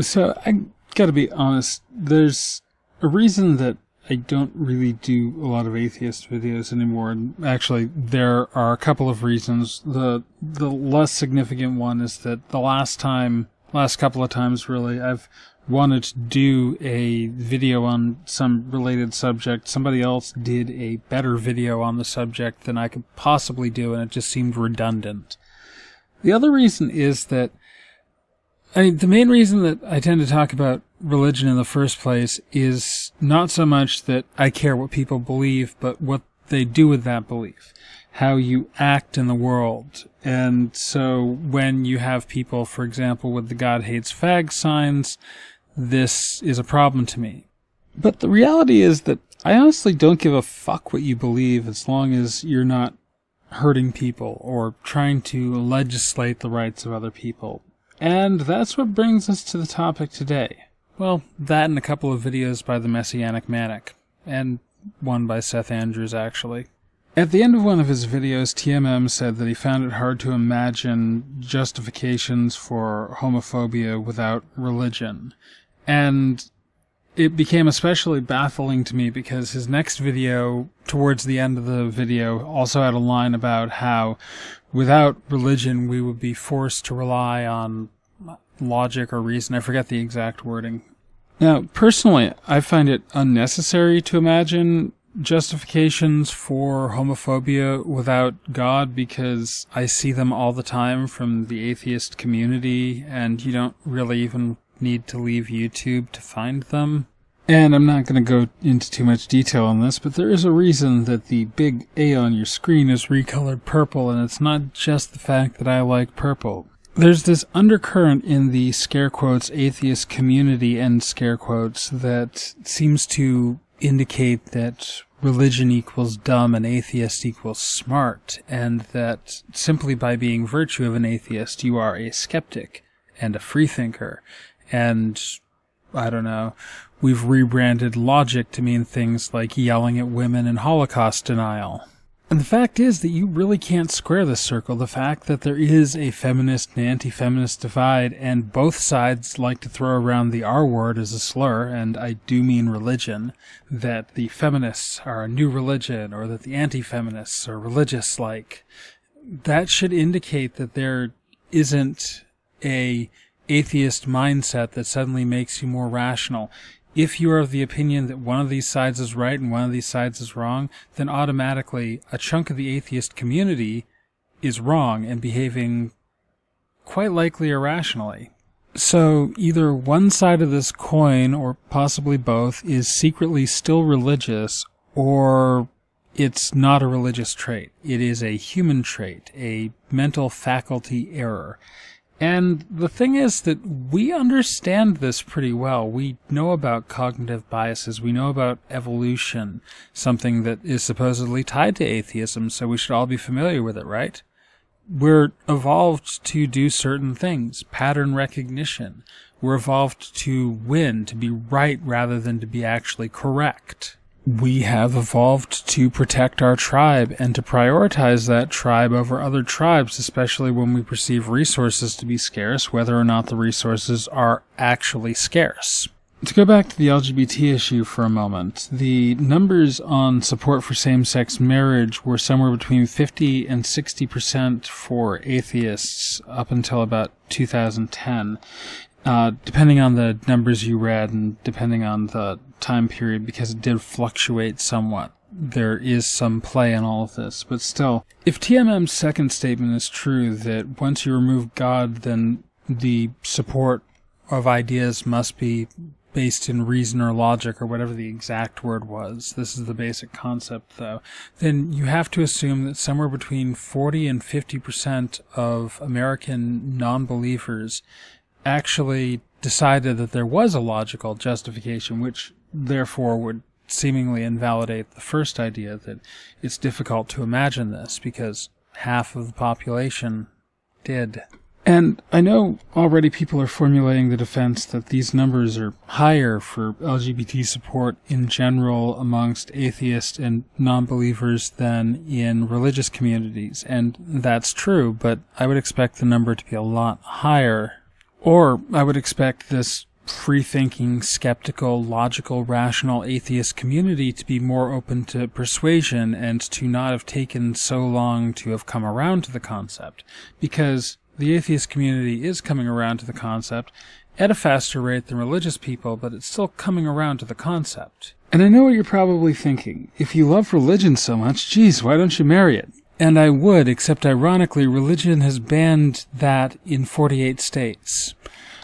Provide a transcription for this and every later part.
So I gotta be honest, there's a reason that I don't really do a lot of atheist videos anymore. And actually, there are a couple of reasons. The less significant one is that the last couple of times really, I've wanted to do a video on some related subject. Somebody else did a better video on the subject than I could possibly do, and it just seemed redundant. The other reason is that the main reason that I tend to talk about religion in the first place is not so much that I care what people believe, but what they do with that belief, how you act in the world. And so when you have people, for example, with the God hates fag signs, this is a problem to me. But the reality is that I honestly don't give a fuck what you believe as long as you're not hurting people or trying to legislate the rights of other people. And that's what brings us to the topic today. Well, that and a couple of videos by the Messianic Manic, and one by Seth Andrews, actually. At the end of one of his videos, TMM said that he found it hard to imagine justifications for homophobia without religion. And it became especially baffling to me because his next video, towards the end of the video, also had a line about how without religion we would be forced to rely on logic or reason. I forget the exact wording. Now, personally, I find it unnecessary to imagine justifications for homophobia without God because I see them all the time from the atheist community, and you don't really even need to leave YouTube to find them. And I'm not going to go into too much detail on this, but there is a reason that the big A on your screen is recolored purple, and it's not just the fact that I like purple. There's this undercurrent in the scare quotes atheist community end scare quotes that seems to indicate that religion equals dumb and atheist equals smart, and that simply by being virtue of an atheist you are a skeptic and a freethinker. And I don't know, we've rebranded logic to mean things like yelling at women and Holocaust denial. And the fact is that you really can't square this circle. The fact that there is a feminist and anti-feminist divide, and both sides like to throw around the R word as a slur, and I do mean religion, that the feminists are a new religion, or that the anti-feminists are religious-like, that should indicate that there isn't a atheist mindset that suddenly makes you more rational. If you are of the opinion that one of these sides is right and one of these sides is wrong, then automatically a chunk of the atheist community is wrong and behaving quite likely irrationally. So either one side of this coin, or possibly both, is secretly still religious, or it's not a religious trait. It is a human trait, a mental faculty error. And the thing is that we understand this pretty well. We know about cognitive biases. We know about evolution, something that is supposedly tied to atheism, so we should all be familiar with it, right? We're evolved to do certain things, pattern recognition. We're evolved to win, to be right rather than to be actually correct. We have evolved to protect our tribe and to prioritize that tribe over other tribes, especially when we perceive resources to be scarce, whether or not the resources are actually scarce. To go back to the LGBT issue for a moment, the numbers on support for same-sex marriage were somewhere between 50 and 60% for atheists up until about 2010. Depending on the numbers you read and depending on the time period, because it did fluctuate somewhat. There is some play in all of this, but still, if TMM's second statement is true, that once you remove God, then the support of ideas must be based in reason or logic or whatever the exact word was, this is the basic concept though, then you have to assume that somewhere between 40 and 50% of American non-believers actually decided that there was a logical justification, which therefore would seemingly invalidate the first idea that it's difficult to imagine this because half of the population did. And I know already people are formulating the defense that these numbers are higher for LGBT support in general amongst atheists and non-believers than in religious communities, and that's true, but I would expect the number to be a lot higher. Or I would expect this free-thinking, skeptical, logical, rational atheist community to be more open to persuasion and to not have taken so long to have come around to the concept, because the atheist community is coming around to the concept at a faster rate than religious people, but it's still coming around to the concept. And I know what you're probably thinking. If you love religion so much, geez, why don't you marry it? And I would, except ironically, religion has banned that in 48 states.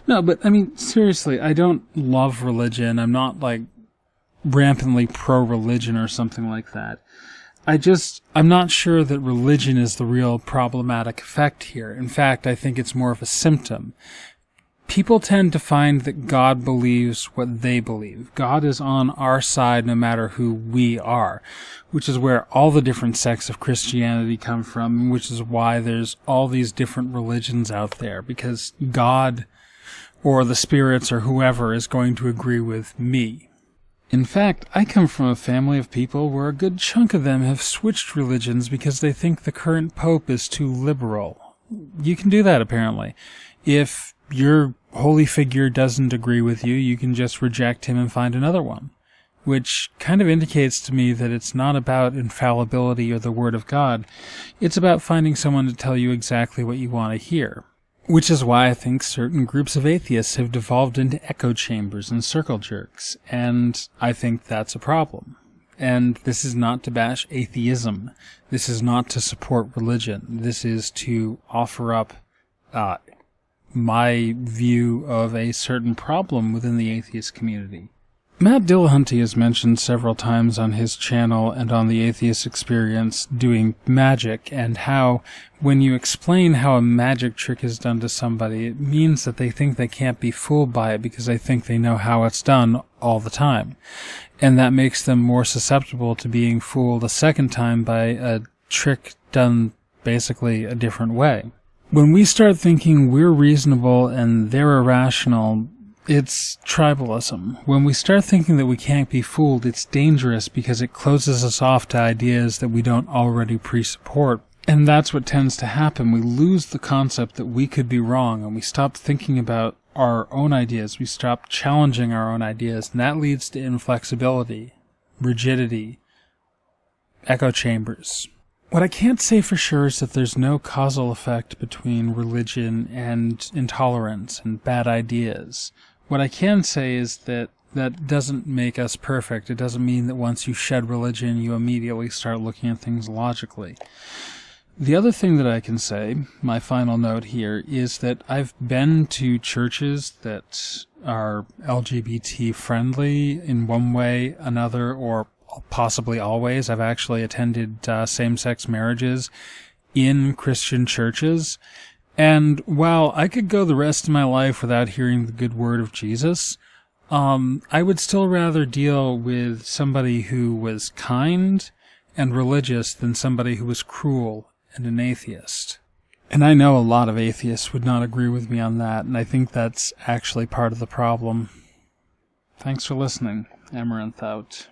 No, but, I mean, seriously, I don't love religion. I'm not, rampantly pro-religion or something like that. I'm not sure that religion is the real problematic effect here. In fact, I think it's more of a symptom. People tend to find that God believes what they believe. God is on our side no matter who we are, which is where all the different sects of Christianity come from, which is why there's all these different religions out there, because God or the spirits or whoever is going to agree with me. In fact, I come from a family of people where a good chunk of them have switched religions because they think the current pope is too liberal. You can do that, apparently. If your holy figure doesn't agree with you, you can just reject him and find another one. Which kind of indicates to me that it's not about infallibility or the Word of God. It's about finding someone to tell you exactly what you want to hear. Which is why I think certain groups of atheists have devolved into echo chambers and circle jerks, and I think that's a problem. And this is not to bash atheism. This is not to support religion. This is to offer up my view of a certain problem within the atheist community. Matt Dillahunty has mentioned several times on his channel and on the Atheist Experience doing magic, and how when you explain how a magic trick is done to somebody, it means that they think they can't be fooled by it because they think they know how it's done all the time. And that makes them more susceptible to being fooled a second time by a trick done basically a different way. When we start thinking we're reasonable and they're irrational, it's tribalism. When we start thinking that we can't be fooled, it's dangerous because it closes us off to ideas that we don't already pre-support. And that's what tends to happen. We lose the concept that we could be wrong, and we stop thinking about our own ideas. We stop challenging our own ideas, and that leads to inflexibility, rigidity, echo chambers. What I can't say for sure is that there's no causal effect between religion and intolerance and bad ideas. What I can say is that that doesn't make us perfect. It doesn't mean that once you shed religion, you immediately start looking at things logically. The other thing that I can say, my final note here, is that I've been to churches that are LGBT friendly in one way, another, or possibly always. I've actually attended same-sex marriages in Christian churches. And while I could go the rest of my life without hearing the good word of Jesus, I would still rather deal with somebody who was kind and religious than somebody who was cruel and an atheist. And I know a lot of atheists would not agree with me on that, and I think that's actually part of the problem. Thanks for listening. Amaranth out.